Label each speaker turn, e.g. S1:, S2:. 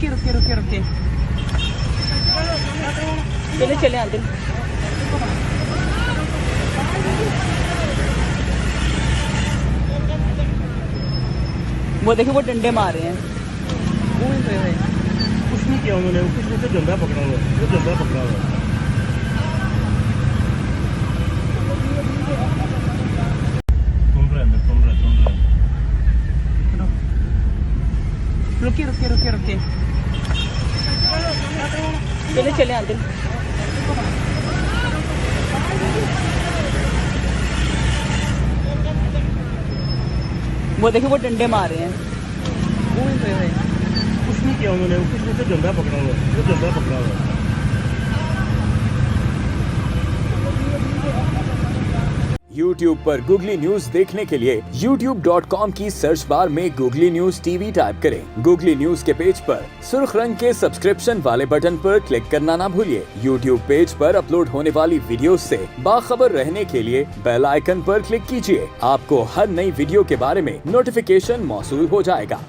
S1: रुकिए रुकिए रुकिए रुकिए, चले चले आते। वो देखिए वो डंडे मार रहे हैं।
S2: कुछ नहीं किया उन्होंने, कुछ उसे डंडा पकड़ा हुआ है, वो डंडा पकड़ा हुआ है।
S1: रुकिए रुकिए रुकिए रुकिए, चले चले आते। वो देखिए वो डंडे मार रहे हैं।
S2: कुछ नहीं किया उन्होंने, कुछ उसे डंडा पकड़ा हुआ है, वो डंडा पकड़ा हुआ है।
S3: YouTube पर गूगली न्यूज देखने के लिए youtube.com की सर्च बार में गूगली न्यूज टीवी टाइप करें। गूगली न्यूज के पेज पर सुर्ख रंग के सब्सक्रिप्शन वाले बटन पर क्लिक करना ना भूलिए। YouTube पेज पर अपलोड होने वाली वीडियोस से बाखबर रहने के लिए बेल आइकन पर क्लिक कीजिए। आपको हर नई वीडियो के बारे में नोटिफिकेशन मौसूल हो जाएगा।